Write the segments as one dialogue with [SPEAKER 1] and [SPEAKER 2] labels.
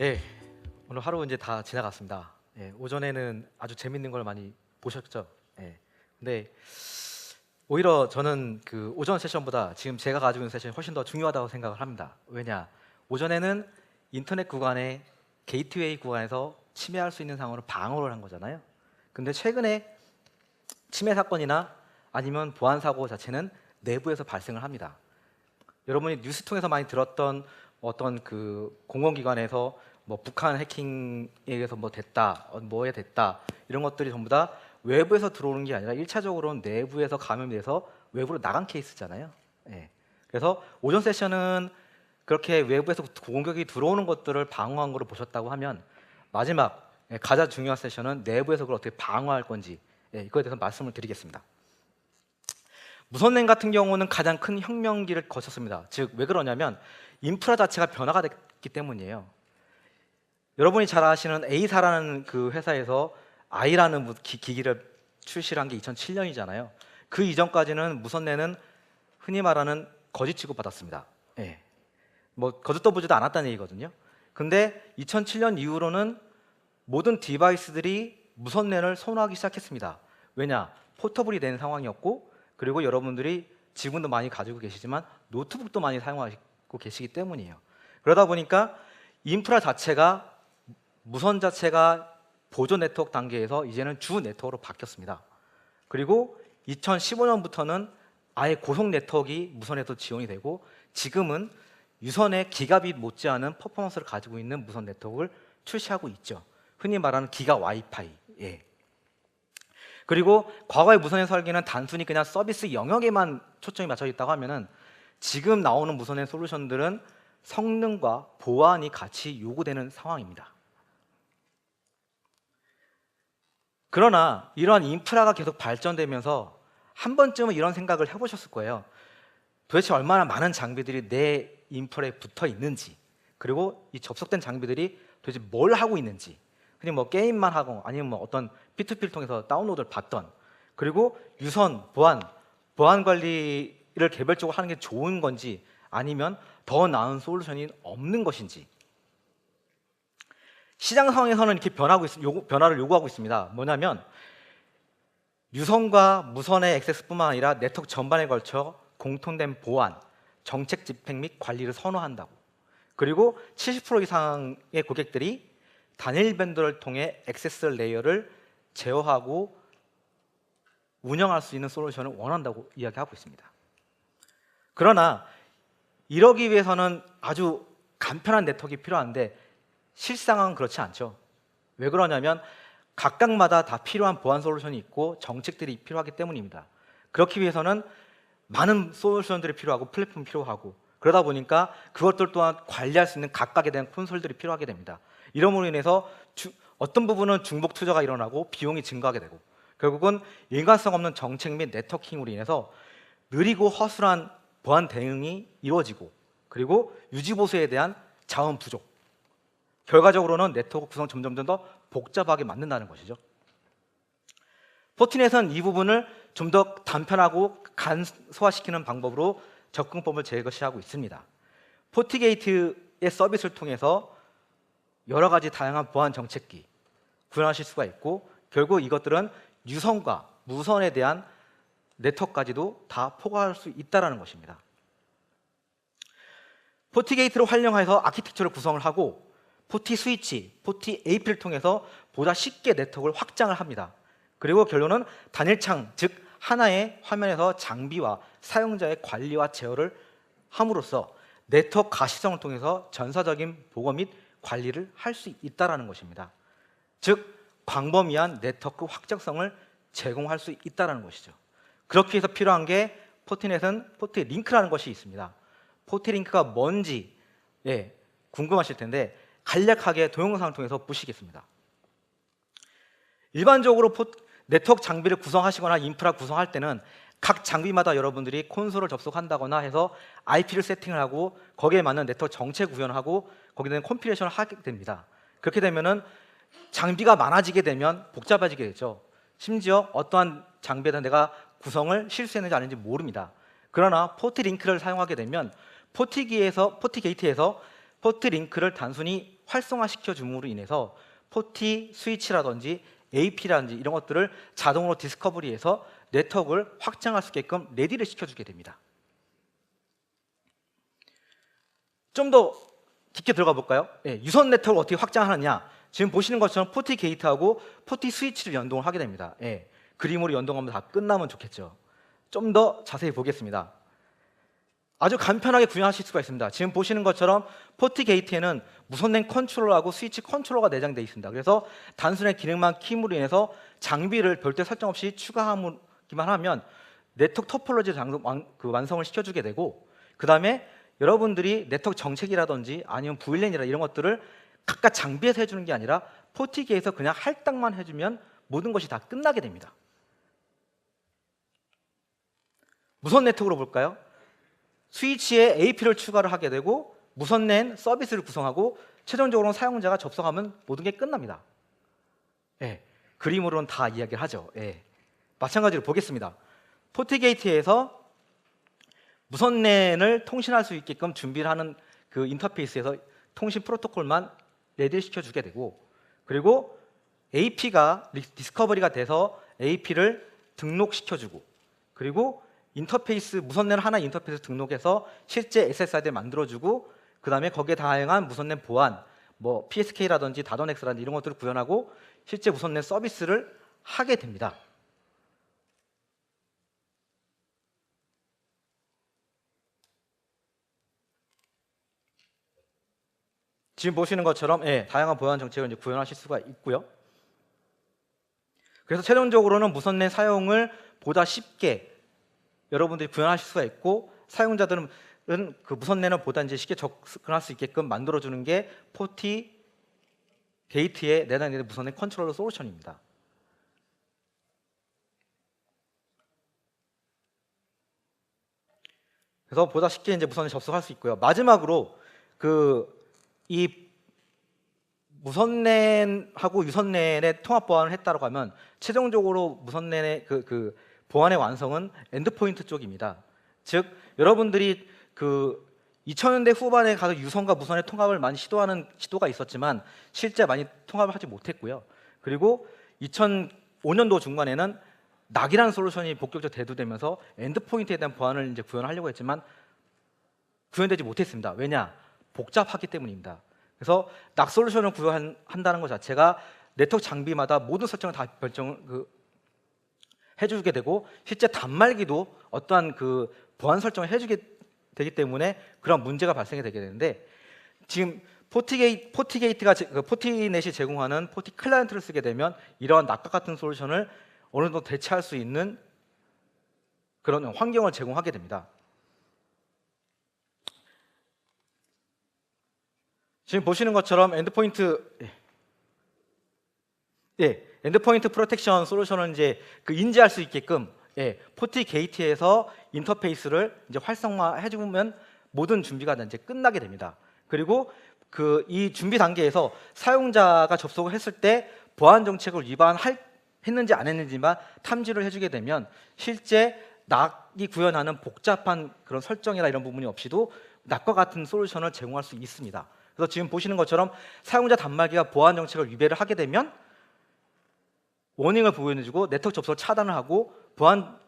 [SPEAKER 1] 예, 오늘 하루 이제 다 지나갔습니다. 예, 오전에는 아주 재밌는 걸 많이 보셨죠? 예. 근데 오히려 저는 그 오전 세션보다 지금 제가 가지고 있는 세션이 훨씬 더 중요하다고 생각을 합니다. 왜냐? 오전에는 인터넷 구간에 게이트웨이 구간에서 침해할 수 있는 상황으로 방어를 한 거잖아요. 근데 최근에 침해 사건이나 아니면 보안 사고 자체는 내부에서 발생을 합니다. 여러분이 뉴스 통해서 많이 들었던 어떤 그 공공기관에서 뭐 북한 해킹에 의해서 뭐 됐다, 뭐에 됐다 이런 것들이 전부 다 외부에서 들어오는 게 아니라 1차적으로는 내부에서 감염돼서 외부로 나간 케이스잖아요. 예. 그래서 오전 세션은 그렇게 외부에서 공격이 들어오는 것들을 방어한 거로 보셨다고 하면 마지막 가장 중요한 세션은 내부에서 그걸 어떻게 방어할 건지 이거에 대해서 말씀을 드리겠습니다. 무선랜 같은 경우는 가장 큰 혁명기를 거쳤습니다. 즉, 왜 그러냐면 인프라 자체가 변화가 됐기 때문이에요. 여러분이 잘 아시는 A사라는 그 회사에서 I라는 기기를 출시한 게 2007년이잖아요. 그 이전까지는 무선랜은 흔히 말하는 거짓 취급받았습니다. 예. 뭐 거짓 떠보지도 않았다는 얘기거든요. 근데 2007년 이후로는 모든 디바이스들이 무선랜을 선호하기 시작했습니다. 왜냐? 포터블이 된 상황이었고, 그리고 여러분들이 지금도 많이 가지고 계시지만 노트북도 많이 사용하고 계시기 때문이에요. 그러다 보니까 인프라 자체가 무선 자체가 보조 네트워크 단계에서 이제는 주 네트워크로 바뀌었습니다. 그리고 2015년부터는 아예 고속 네트워크가 무선에도 지원이 되고, 지금은 유선의 기가빗 못지않은 퍼포먼스를 가지고 있는 무선 네트워크를 출시하고 있죠. 흔히 말하는 기가 와이파이. 예. 그리고 과거의 무선의 설계는 단순히 그냥 서비스 영역에만 초점이 맞춰 있다고 하면은 지금 나오는 무선의 솔루션들은 성능과 보안이 같이 요구되는 상황입니다. 그러나 이러한 인프라가 계속 발전되면서 한 번쯤은 이런 생각을 해보셨을 거예요. 도대체 얼마나 많은 장비들이 내 인프라에 붙어 있는지, 그리고 이 접속된 장비들이 도대체 뭘 하고 있는지, 그냥 뭐 게임만 하고 아니면 뭐 어떤 P2P를 통해서 다운로드를 받던, 그리고 유선, 보안 관리를 개별적으로 하는 게 좋은 건지 아니면 더 나은 솔루션이 없는 것인지. 시장 상황에서는 이렇게 변화를 요구하고 있습니다. 뭐냐면 유선과 무선의 액세스뿐만 아니라 네트워크 전반에 걸쳐 공통된 보안, 정책 집행 및 관리를 선호한다고. 그리고 70% 이상의 고객들이 단일 밴더를 통해 액세스 레이어를 제어하고 운영할 수 있는 솔루션을 원한다고 이야기하고 있습니다. 그러나 이러기 위해서는 아주 간편한 네트워크가 필요한데 실상은 그렇지 않죠. 왜 그러냐면 각각마다 다 필요한 보안 솔루션이 있고 정책들이 필요하기 때문입니다. 그렇기 위해서는 많은 솔루션들이 필요하고 플랫폼이 필요하고, 그러다 보니까 그것들 또한 관리할 수 있는 각각에 대한 콘솔들이 필요하게 됩니다. 이러므로 인해서 어떤 부분은 중복 투자가 일어나고 비용이 증가하게 되고, 결국은 일관성 없는 정책 및 네트워킹으로 인해서 느리고 허술한 보안 대응이 이루어지고, 그리고 유지 보수에 대한 자원 부족, 결과적으로는 네트워크 구성 점점 더 복잡하게 만든다는 것이죠. 포티넷은 이 부분을 좀 더 단편하고 간소화시키는 방법으로 접근법을 제시하고 있습니다. 포티게이트의 서비스를 통해서 여러 가지 다양한 보안 정책기 구현하실 수가 있고, 결국 이것들은 유선과 무선에 대한 네트워크까지도 다 포괄할 수 있다는 것입니다. 포티게이트를 활용해서 아키텍처를 구성을 하고, 포티 스위치, 포티 AP를 통해서 보다 쉽게 네트워크를 확장을 합니다. 그리고 결론은 단일창, 즉 하나의 화면에서 장비와 사용자의 관리와 제어를 함으로써 네트워크 가시성을 통해서 전사적인 보고 및 관리를 할 수 있다는 것입니다. 즉 광범위한 네트워크 확장성을 제공할 수 있다는 것이죠. 그렇게 해서 필요한 게 포티넷은 포티링크라는 것이 있습니다. 포티링크가 뭔지 궁금하실 텐데 간략하게 동영상을 통해서 보시겠습니다. 일반적으로 네트워크 장비를 구성하시거나 인프라 구성할 때는 각 장비마다 여러분들이 콘솔을 접속한다거나 해서 IP를 세팅을 하고 거기에 맞는 네트워크 정체 구현을 하고 거기에 대한 컴피레이션을 하게 됩니다. 그렇게 되면은 장비가 많아지게 되면 복잡해지게 되죠. 심지어 어떠한 장비에다 내가 구성을 실수했는지 아닌지 모릅니다. 그러나 포트 링크를 사용하게 되면 포트 게이트에서 포트 링크를 단순히 활성화시켜 줌으로 인해서 포티 스위치라든지 AP라든지 이런 것들을 자동으로 디스커버리해서 네트워크를 확장할 수 있게끔 레디를 시켜주게 됩니다. 좀 더 깊게 들어가 볼까요? 유선 네트워크를 어떻게 확장하느냐. 지금 보시는 것처럼 포티 게이트하고 포티 스위치를 연동을 하게 됩니다. 그림으로 연동하면 다 끝나면 좋겠죠. 좀 더 자세히 보겠습니다. 아주 간편하게 구현하실 수가 있습니다. 지금 보시는 것처럼 포티 게이트에는 무선랜 컨트롤러하고 스위치 컨트롤러가 내장되어 있습니다. 그래서 단순한 기능만 킴으로 인해서 장비를 별도의 설정 없이 추가하기만 하면 네트워크 토폴로지 완성을 시켜주게 되고, 그 다음에 여러분들이 네트워크 정책이라든지 아니면 VLAN이라 이런 것들을 각각 장비에서 해주는 게 아니라 포티게에서 그냥 할당만 해주면 모든 것이 다 끝나게 됩니다. 무선 네트워크로 볼까요? 스위치에 AP를 추가를 하게 되고 무선랜 서비스를 구성하고 최종적으로는 사용자가 접속하면 모든 게 끝납니다. 그림으로는 다 이야기를 하죠. 마찬가지로 보겠습니다. 포티게이트에서 무선랜을 통신할 수 있게끔 준비를 하는 그 인터페이스에서 통신 프로토콜만 레디시켜 주게 되고, 그리고 AP가 디스커버리가 돼서 AP를 등록시켜 주고, 그리고 인터페이스 무선랜 하나 인터페이스 등록해서 실제 SSID를 만들어 주고, 그 다음에 거기에 다양한 무선랜 보안, 뭐 PSK라든지 다도넥스라든지 이런 것들을 구현하고 실제 무선랜 서비스를 하게 됩니다. 지금 보시는 것처럼 다양한 보안 정책을 이제 구현하실 수가 있고요. 그래서 최종적으로는 무선랜 사용을 보다 쉽게 여러분들이 구현하실 수가 있고, 사용자들은 그 무선랜을 보다 이제 쉽게 접근할 수 있게끔 만들어주는 게 포티 게이트에 내장되는 무선랜 컨트롤러 솔루션입니다. 그래서 보다 쉽게 이제 무선에 접속할 수 있고요. 마지막으로 이 무선랜하고 유선랜의 통합 보안을 했다고 하면 최종적으로 무선랜의 그 보안의 완성은 엔드포인트 쪽입니다. 즉 여러분들이 2000년대 후반에 가서 유선과 무선의 통합을 많이 시도하는 시도가 있었지만 실제 많이 통합을 하지 못했고요. 그리고 2005년도 중반에는 낙이라는 솔루션이 본격적으로 대두되면서 엔드포인트에 대한 보안을 이제 구현하려고 했지만 구현되지 못했습니다. 왜냐? 복잡하기 때문입니다. 그래서 낙 솔루션을 구현한다는 것 자체가 네트워크 장비마다 모든 설정을 다 해주게 되고 실제 단말기도 어떠한 보안 설정을 해주게 되기 때문에 그런 문제가 발생이 되게 되는데, 지금 포티게이트가 포티넷이 제공하는 포티 클라이언트를 쓰게 되면 이러한 낙과 같은 솔루션을 어느 정도 대체할 수 있는 그런 환경을 제공하게 됩니다. 지금 보시는 것처럼 엔드포인트 프로텍션 솔루션을 이제 인지할 수 있게끔 포티 게이트에서 인터페이스를 이제 활성화해 주면 모든 준비가 이제 끝나게 됩니다. 그리고 이 준비 단계에서 사용자가 접속을 했을 때 보안 정책을 위반했는지 안 했는지만 탐지를 해주게 되면 실제 낙이 구현하는 복잡한 그런 설정이나 이런 부분이 없이도 낙과 같은 솔루션을 제공할 수 있습니다. 그래서 지금 보시는 것처럼 사용자 단말기가 보안 정책을 위배를 하게 되면 워닝을 보여주고 네트워크 접속을 차단을 하고 보안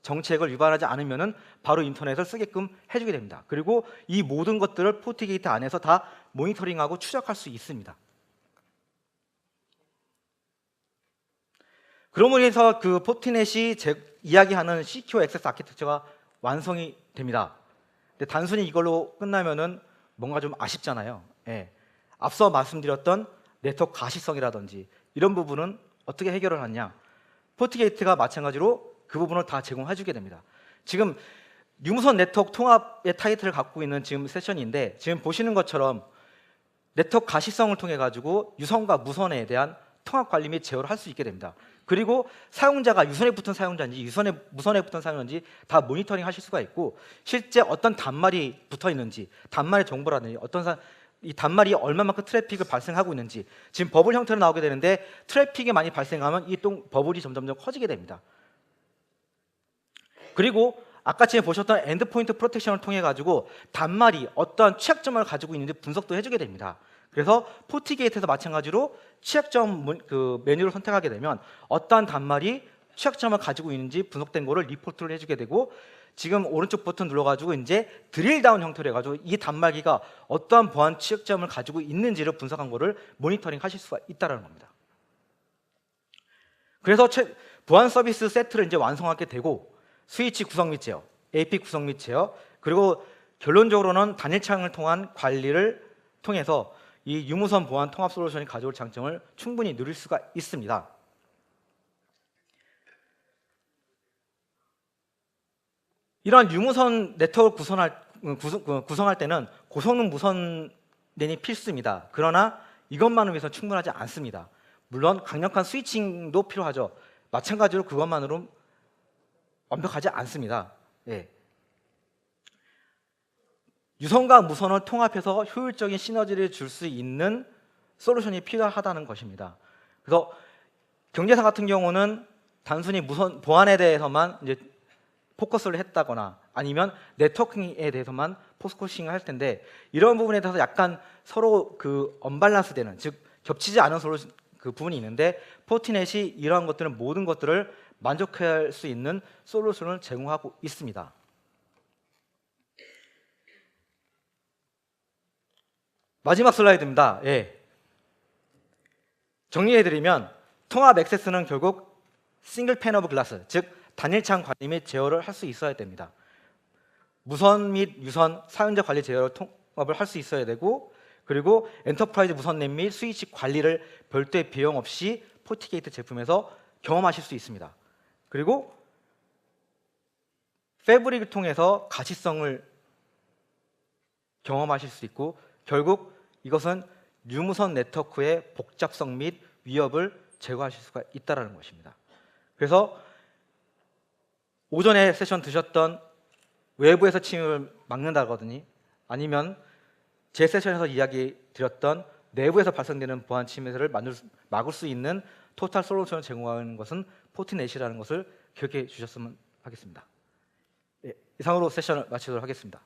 [SPEAKER 1] 정책을 위반하지 않으면 바로 인터넷을 쓰게끔 해주게 됩니다. 그리고 이 모든 것들을 포티게이트 안에서 다 모니터링하고 추적할 수 있습니다. 그러므로 해서 포티넷이 이야기하는 CQO 액세스 아키텍처가 완성이 됩니다. 근데 단순히 이걸로 끝나면은 뭔가 좀 아쉽잖아요. 앞서 말씀드렸던 네트워크 가시성이라든지 이런 부분은 어떻게 해결을 하냐? 포티게이트가 마찬가지로 그 부분을 다 제공해주게 됩니다. 지금 유무선 네트워크 통합의 타이틀을 갖고 있는 지금 세션인데, 지금 보시는 것처럼 네트워크 가시성을 통해 가지고 유선과 무선에 대한 통합 관리 및 제어를 할 수 있게 됩니다. 그리고 사용자가 유선에 붙은 사용자인지 무선에 붙은 사용자인지 다 모니터링 하실 수가 있고, 실제 어떤 단말이 붙어 있는지, 단말의 정보라든지 이 단말이 얼마만큼 트래픽을 발생하고 있는지, 지금 버블 형태로 나오게 되는데 트래픽이 많이 발생하면 이 버블이 점점 커지게 됩니다. 그리고 아까 전에 보셨던 엔드포인트 프로텍션을 통해 가지고 단말이 어떠한 취약점을 가지고 있는지 분석도 해주게 됩니다. 그래서 포티게이트에서 마찬가지로 취약점 그 메뉴를 선택하게 되면 어떠한 단말이 취약점을 가지고 있는지 분석된 거를 리포트를 해주게 되고, 지금 오른쪽 버튼 눌러가지고 이제 드릴 다운 형태로 해가지고 이 단말기가 어떠한 보안 취약점을 가지고 있는지를 분석한 거를 모니터링 하실 수가 있다는 겁니다. 그래서 보안 서비스 세트를 이제 완성하게 되고, 스위치 구성 및 제어, AP 구성 및 제어, 그리고 결론적으로는 단일창을 통한 관리를 통해서 이 유무선 보안 통합 솔루션이 가져올 장점을 충분히 누릴 수가 있습니다. 이러한 유무선 네트워크 구성할 때는 고성능 무선 랜이 필수입니다. 그러나 이것만을 위해서 충분하지 않습니다. 물론 강력한 스위칭도 필요하죠. 마찬가지로 그것만으로 완벽하지 않습니다. 예. 유선과 무선을 통합해서 효율적인 시너지를 줄 수 있는 솔루션이 필요하다는 것입니다. 그래서 경제사 같은 경우는 단순히 무선 보안에 대해서만 이제 포커스를 했다거나 아니면 네트워킹에 대해서만 포커싱을 할 텐데, 이런 부분에 대해서 약간 서로 그 언밸런스 되는, 즉 겹치지 않은 그 부분이 있는데, 포티넷이 이러한 것들은 모든 것들을 만족할 수 있는 솔루션을 제공하고 있습니다. 마지막 슬라이드입니다. 예. 정리해드리면 통합 액세스는 결국 싱글 팬 오브 글라스, 즉 단일창 관리 및 제어를 할 수 있어야 됩니다. 무선 및 유선 사용자 관리 제어를 통합을 할 수 있어야 되고, 그리고 엔터프라이즈 무선 랜 및 스위치 관리를 별도의 비용 없이 포티게이트 제품에서 경험하실 수 있습니다. 그리고 패브릭을 통해서 가시성을 경험하실 수 있고, 결국 이것은 유무선 네트워크의 복잡성 및 위협을 제거하실 수가 있다는 것입니다. 그래서 오전에 세션 드셨던 외부에서 침입을 막는다거든요, 아니면 제 세션에서 이야기 드렸던 내부에서 발생되는 보안 침해를 막을 수 있는 토탈 솔루션을 제공하는 것은 포티넷이라는 것을 기억해 주셨으면 하겠습니다. 예, 이상으로 세션을 마치도록 하겠습니다.